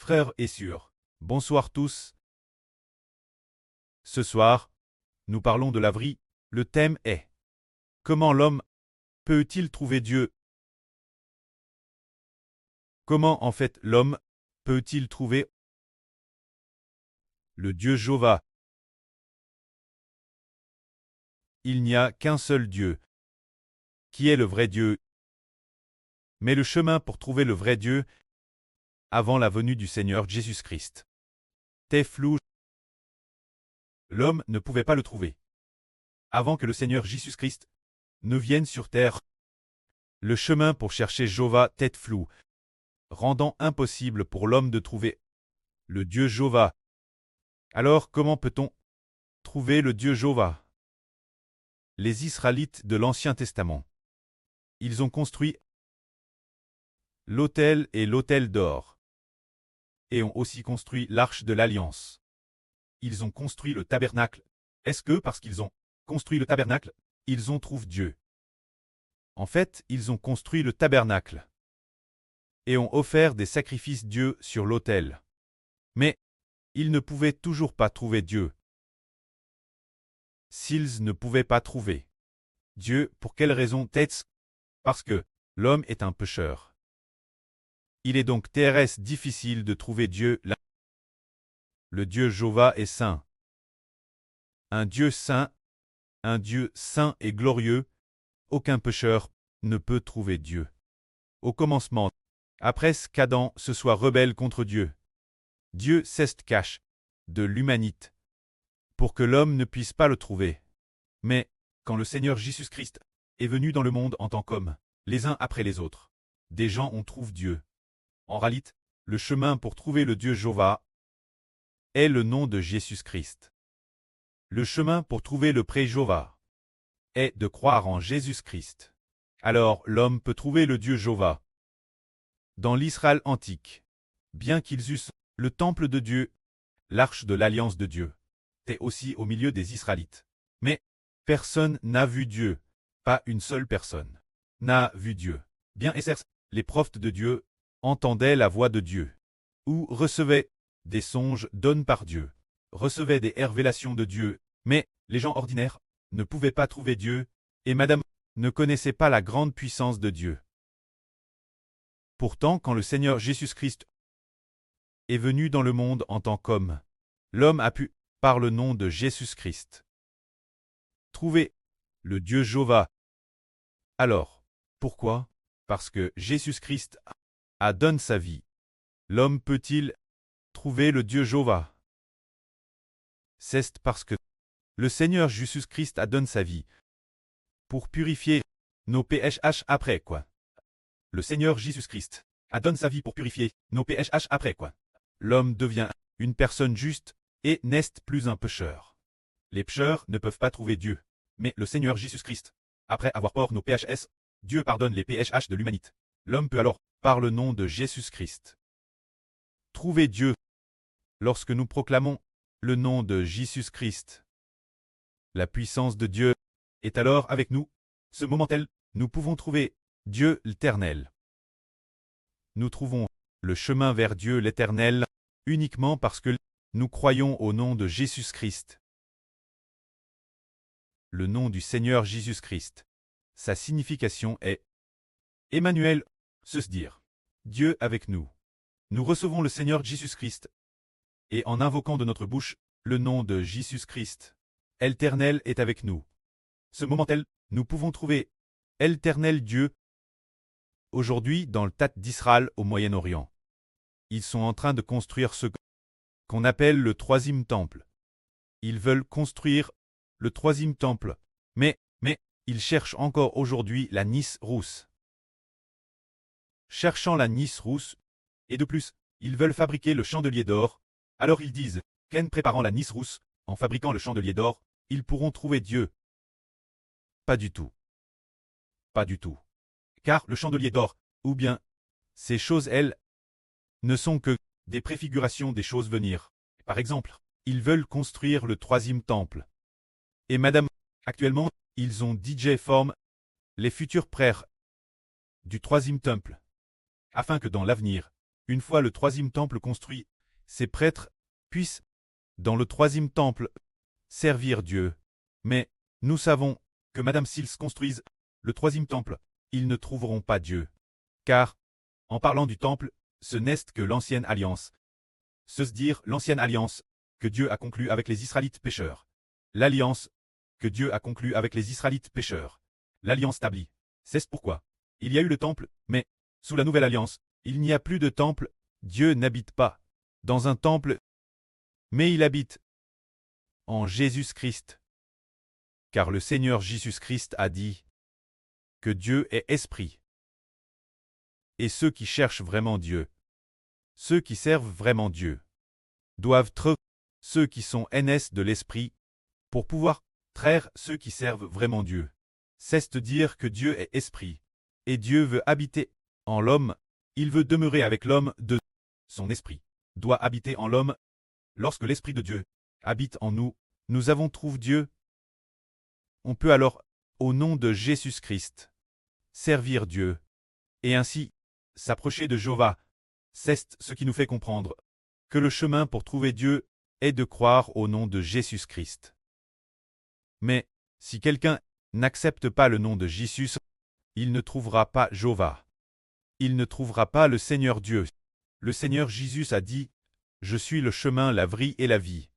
Frères et sœurs, bonsoir tous. Ce soir, nous parlons de la vie. Le thème est « Comment l'homme peut-il trouver Dieu ?» Comment en fait l'homme peut-il trouver le Dieu Jéhovah? Il n'y a qu'un seul Dieu, qui est le vrai Dieu. Mais le chemin pour trouver le vrai Dieu, avant la venue du Seigneur Jésus-Christ, était flou. L'homme ne pouvait pas le trouver. Avant que le Seigneur Jésus-Christ ne vienne sur terre, le chemin pour chercher Jéhovah était flou, rendant impossible pour l'homme de trouver le Dieu Jéhovah. Alors comment peut-on trouver le Dieu Jéhovah? Les Israélites de l'Ancien Testament. Ils ont construit l'autel et l'autel d'or, et ont aussi construit l'arche de l'Alliance. Ils ont construit le tabernacle. Est-ce que parce qu'ils ont construit le tabernacle, ils ont trouvé Dieu? En fait, ils ont construit le tabernacle et ont offert des sacrifices Dieu sur l'autel. Mais ils ne pouvaient toujours pas trouver Dieu. S'ils ne pouvaient pas trouver Dieu, pour quelle raison? Parce que l'homme est un pécheur. Il est donc très difficile de trouver Dieu là. Le Dieu Jéhovah est saint. Un Dieu saint et glorieux, aucun pécheur ne peut trouver Dieu. Au commencement, après qu'Adam se soit rebelle contre Dieu, Dieu s'est caché de l'humanité pour que l'homme ne puisse pas le trouver. Mais, quand le Seigneur Jésus-Christ est venu dans le monde en tant qu'homme, les uns après les autres, des gens ont trouvé Dieu. En réalité, le chemin pour trouver le Dieu Jéhovah est le nom de Jésus-Christ. Le chemin pour trouver le pré Jéhovah est de croire en Jésus-Christ. Alors l'homme peut trouver le Dieu Jéhovah. Dans l'Israël antique, bien qu'ils eussent le temple de Dieu, l'arche de l'alliance de Dieu, était aussi au milieu des Israélites. Mais personne n'a vu Dieu, pas une seule personne n'a vu Dieu. Bien exercés, les prophètes de Dieu entendaient la voix de Dieu, ou recevaient des songes donnés par Dieu, recevaient des révélations de Dieu, mais les gens ordinaires ne pouvaient pas trouver Dieu, et Madame ne connaissait pas la grande puissance de Dieu. Pourtant, quand le Seigneur Jésus-Christ est venu dans le monde en tant qu'homme, l'homme a pu, par le nom de Jésus-Christ, trouver le Dieu Jéhovah. Alors, pourquoi? Parce que Jésus-Christ a donné sa vie. L'homme peut-il trouver le Dieu Jéhovah? C'est parce que le Seigneur Jésus-Christ a donné sa vie pour purifier nos péchés après quoi? Le Seigneur Jésus-Christ a donné sa vie pour purifier nos péchés après quoi? L'homme devient une personne juste et n'est plus un pécheur. Les pécheurs ne peuvent pas trouver Dieu, mais le Seigneur Jésus-Christ, après avoir porté nos péchés, Dieu pardonne les péchés de l'humanité. L'homme peut alors, par le nom de Jésus-Christ, trouver Dieu. Lorsque nous proclamons le nom de Jésus-Christ, la puissance de Dieu est alors avec nous. Ce moment-là, nous pouvons trouver Dieu l'Éternel. Nous trouvons le chemin vers Dieu l'Éternel uniquement parce que nous croyons au nom de Jésus-Christ. Le nom du Seigneur Jésus-Christ. Sa signification est Emmanuel, c'est-à-dire Dieu avec nous. Nous recevons le Seigneur Jésus-Christ et en invoquant de notre bouche le nom de Jésus-Christ, l'Éternel est avec nous. Ce moment-là, nous pouvons trouver l'Éternel Dieu. Aujourd'hui, dans le tas d'Israël au Moyen-Orient, ils sont en train de construire ce qu'on appelle le troisième temple. Ils veulent construire le troisième temple, mais ils cherchent encore aujourd'hui la Nice rousse. Cherchant la Nice rousse, et de plus, ils veulent fabriquer le chandelier d'or, alors ils disent qu'en préparant la Nice rousse, en fabriquant le chandelier d'or, ils pourront trouver Dieu. Pas du tout. Pas du tout. Car le chandelier d'or, ou bien, ces choses, elles, ne sont que des préfigurations des choses venir. Par exemple, ils veulent construire le troisième temple. Et Madame, actuellement, ils ont DJ forme les futurs prêtres du troisième temple, afin que dans l'avenir, Une fois le troisième temple construit, ces prêtres puissent, dans le troisième temple, servir Dieu. Mais nous savons que Madame s'ils construisent le troisième temple, ils ne trouveront pas Dieu. Car, en parlant du temple, ce n'est que l'ancienne alliance. Se dire l'ancienne alliance que Dieu a conclue avec les Israélites pécheurs. L'alliance que Dieu a conclue avec les Israélites pécheurs. L'alliance établie. C'est pourquoi il y a eu le temple, mais, sous la nouvelle alliance, il n'y a plus de temple. Dieu n'habite pas dans un temple, mais il habite en Jésus-Christ. Car le Seigneur Jésus-Christ a dit que Dieu est esprit. Et ceux qui cherchent vraiment Dieu, ceux qui servent vraiment Dieu, doivent être ceux qui sont NS de l'esprit, pour pouvoir traire ceux qui servent vraiment Dieu. C'est dire que Dieu est esprit, et Dieu veut habiter en l'homme, il veut demeurer avec l'homme de son esprit, doit habiter en l'homme. Lorsque l'esprit de Dieu habite en nous, nous avons trouvé Dieu. On peut alors, au nom de Jésus-Christ, servir Dieu, et ainsi s'approcher de Jéhovah. C'est ce qui nous fait comprendre que le chemin pour trouver Dieu est de croire au nom de Jésus-Christ. Mais, si quelqu'un n'accepte pas le nom de Jésus, il ne trouvera pas Jéhovah. Il ne trouvera pas le Seigneur Dieu. Le Seigneur Jésus a dit, « Je suis le chemin, la vie et la vie.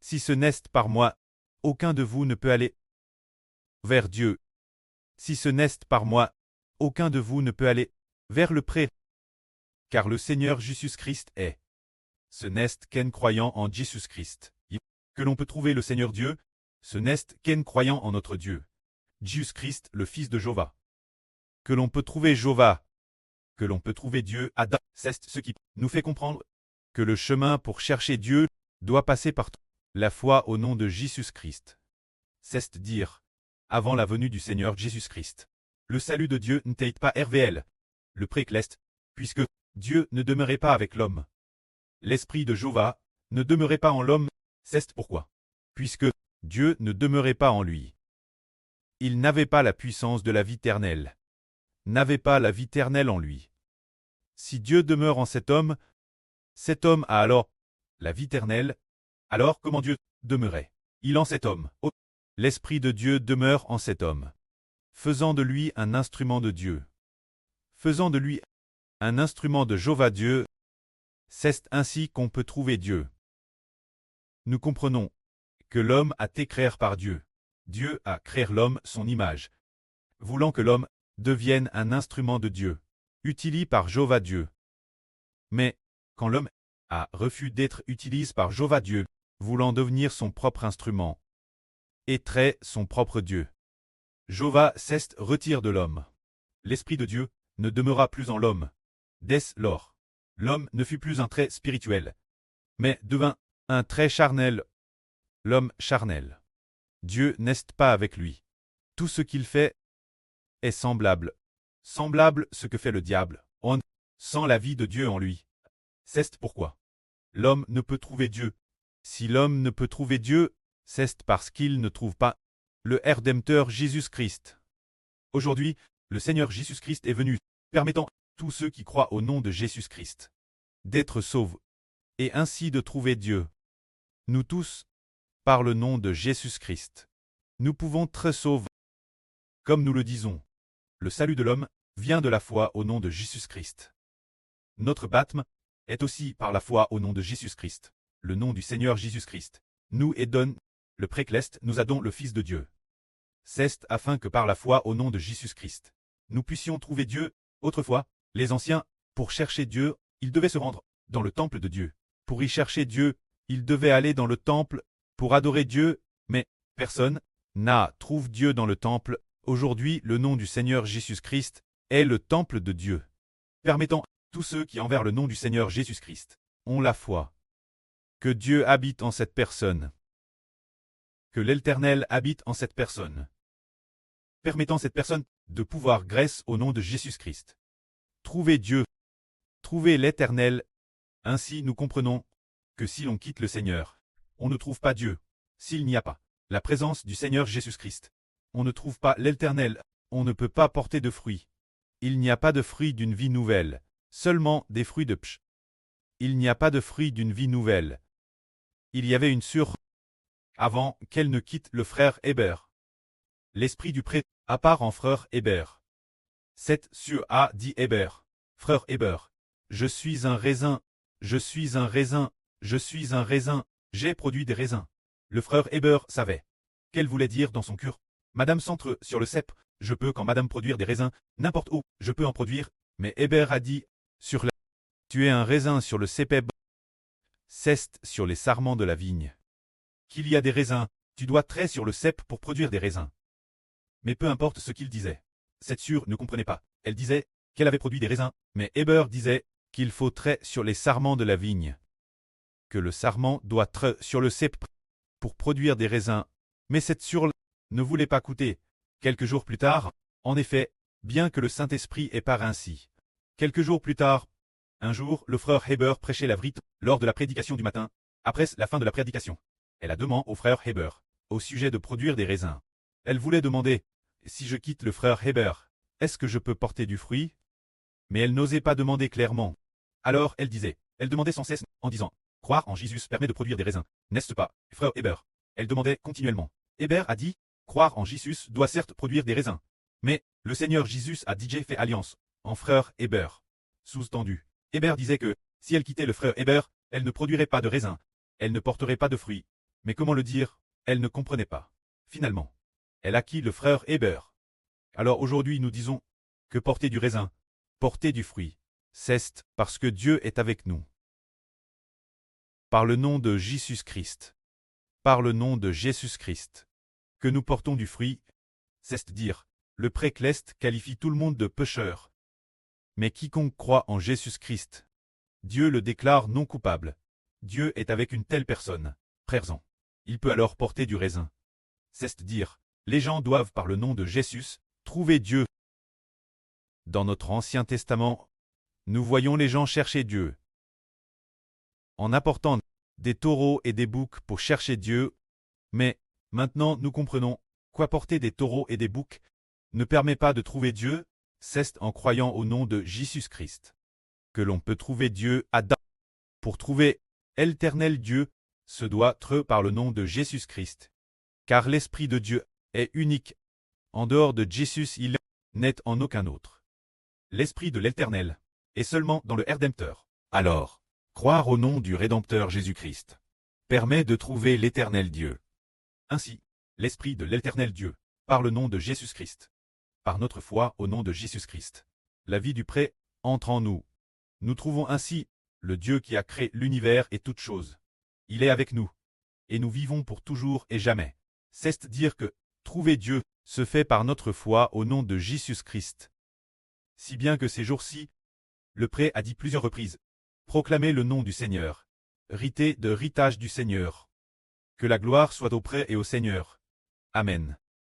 Si ce n'est par moi, aucun de vous ne peut aller vers Dieu. Si ce n'est par moi, aucun de vous ne peut aller vers le pré. Car le Seigneur Jésus-Christ est. Ce n'est qu'un croyant en Jésus-Christ que l'on peut trouver le Seigneur Dieu. Ce n'est qu'un croyant en notre Dieu, Jésus-Christ, le Fils de Jéhovah. Que l'on peut trouver Jéhovah, que l'on peut trouver Dieu, Adam. C'est ce qui nous fait comprendre que le chemin pour chercher Dieu doit passer par la foi au nom de Jésus-Christ. C'est dire, avant la venue du Seigneur Jésus-Christ. Le salut de Dieu n'était pas RVL, le précleste, puisque Dieu ne demeurait pas avec l'homme. L'esprit de Jéhovah ne demeurait pas en l'homme, c'est pourquoi. Puisque Dieu ne demeurait pas en lui. Il n'avait pas la puissance de la vie éternelle. N'avait pas la vie éternelle en lui. Si Dieu demeure en cet homme a alors la vie éternelle. Alors comment Dieu demeurait il en cet homme? Oh, l'Esprit de Dieu demeure en cet homme, faisant de lui un instrument de Dieu. Faisant de lui un instrument de Jéhovah Dieu. C'est ainsi qu'on peut trouver Dieu. Nous comprenons que l'homme a été créé par Dieu. Dieu a créé l'homme son image, voulant que l'homme devienne un instrument de Dieu, utilisé par Jéhovah Dieu. Mais, quand l'homme a refusé d'être utilisé par Jéhovah Dieu, voulant devenir son propre instrument, et trait son propre Dieu, Jéhovah cesse retire de l'homme. L'Esprit de Dieu ne demeura plus en l'homme. Dès lors, l'homme ne fut plus un trait spirituel, mais devint un trait charnel. L'homme charnel. Dieu n'est pas avec lui. Tout ce qu'il fait est semblable. Semblable ce que fait le diable, sans la vie de Dieu en lui. C'est pourquoi l'homme ne peut trouver Dieu. Si l'homme ne peut trouver Dieu, c'est parce qu'il ne trouve pas le Rédempteur Jésus-Christ. Aujourd'hui, le Seigneur Jésus-Christ est venu, permettant tous ceux qui croient au nom de Jésus-Christ d'être sauvés, et ainsi de trouver Dieu. Nous tous, par le nom de Jésus-Christ, nous pouvons être sauvés. Comme nous le disons, le salut de l'homme vient de la foi au nom de Jésus-Christ. Notre baptême est aussi par la foi au nom de Jésus-Christ, le nom du Seigneur Jésus-Christ. Nous et donne, le précleste nous a don le Fils de Dieu. C'est afin que par la foi au nom de Jésus-Christ, nous puissions trouver Dieu. Autrefois, les anciens, pour chercher Dieu, ils devaient se rendre dans le temple de Dieu. Pour y chercher Dieu, ils devaient aller dans le temple pour adorer Dieu, mais personne n'a trouvé Dieu dans le temple. Aujourd'hui, le nom du Seigneur Jésus-Christ est le temple de Dieu, permettant tous ceux qui envers le nom du Seigneur Jésus-Christ ont la foi que Dieu habite en cette personne, que l'Éternel habite en cette personne, permettant cette personne de pouvoir grâce au nom de Jésus-Christ. Trouver Dieu, trouver l'Éternel. Ainsi nous comprenons que si l'on quitte le Seigneur, on ne trouve pas Dieu. S'il n'y a pas la présence du Seigneur Jésus-Christ, on ne trouve pas l'Éternel, on ne peut pas porter de fruits. Il n'y a pas de fruits d'une vie nouvelle. Seulement des fruits de psh. Il n'y a pas de fruits d'une vie nouvelle. Il y avait une sur avant qu'elle ne quitte le frère Hébert. L'esprit du pré à part en frère Hébert. Cette sur a dit Hébert. Frère Hébert. Je suis un raisin, je suis un raisin, je suis un raisin, j'ai produit des raisins. Le frère Hébert savait. Qu'elle voulait dire dans son cœur. Madame centre sur le cep, je peux quand madame produire des raisins, n'importe où, je peux en produire, mais Hébert a dit, sur la... Tu es un raisin sur le cépeb. Ceste sur les sarments de la vigne. Qu'il y a des raisins, tu dois traiter sur le cep pour produire des raisins. Mais peu importe ce qu'il disait. Cette sûre ne comprenait pas. Elle disait qu'elle avait produit des raisins, mais Hébert disait qu'il faut traiter sur les sarments de la vigne. Que le sarment doit traiter sur le cep pour produire des raisins. Mais cette sûre ne voulait pas coûter. Quelques jours plus tard, en effet, bien que le Saint-Esprit ait pas ainsi. Quelques jours plus tard, un jour, le frère Hébert prêchait la vrite lors de la prédication du matin, après la fin de la prédication. Elle a demandé au frère Hébert, au sujet de produire des raisins. Elle voulait demander, si je quitte le frère Hébert, est-ce que je peux porter du fruit? Mais elle n'osait pas demander clairement. Alors elle demandait sans cesse, en disant, croire en Jésus permet de produire des raisins, n'est-ce pas, frère Hébert? Elle demandait continuellement. Hébert a dit, croire en Jésus doit certes produire des raisins. Mais, le Seigneur Jésus a déjà fait alliance, en frère Hébert. Sous-tendu. Hébert disait que, si elle quittait le frère Hébert, elle ne produirait pas de raisins. Elle ne porterait pas de fruits. Mais comment le dire? Elle ne comprenait pas. Finalement, elle acquit le frère Hébert. Alors aujourd'hui nous disons que porter du raisin, porter du fruit, c'est parce que Dieu est avec nous. Par le nom de Jésus-Christ. Par le nom de Jésus-Christ. Que nous portons du fruit, c'est dire, le précleste qualifie tout le monde de pécheur. Mais quiconque croit en Jésus-Christ, Dieu le déclare non coupable. Dieu est avec une telle personne, présent. Il peut alors porter du raisin. C'est dire, les gens doivent par le nom de Jésus, trouver Dieu. Dans notre Ancien Testament, nous voyons les gens chercher Dieu. En apportant des taureaux et des boucs pour chercher Dieu, mais, maintenant nous comprenons, quoi porter des taureaux et des boucs ne permet pas de trouver Dieu, c'est en croyant au nom de Jésus-Christ que l'on peut trouver Dieu Adam. Pour trouver l'éternel Dieu, se doit être par le nom de Jésus-Christ. Car l'Esprit de Dieu est unique. En dehors de Jésus, il n'est en aucun autre. L'Esprit de l'Éternel est seulement dans le Rédempteur. Alors, croire au nom du Rédempteur Jésus-Christ permet de trouver l'Éternel Dieu. Ainsi, l'Esprit de l'Éternel Dieu, par le nom de Jésus-Christ. Par notre foi au nom de Jésus-Christ. La vie du pré entre en nous. Nous trouvons ainsi le Dieu qui a créé l'univers et toutes choses. Il est avec nous. Et nous vivons pour toujours et jamais. C'est dire que trouver Dieu se fait par notre foi au nom de Jésus-Christ. Si bien que ces jours-ci, le pré a dit plusieurs reprises, proclamez le nom du Seigneur, ritez de ritage du Seigneur. Que la gloire soit au pré et au Seigneur. Amen.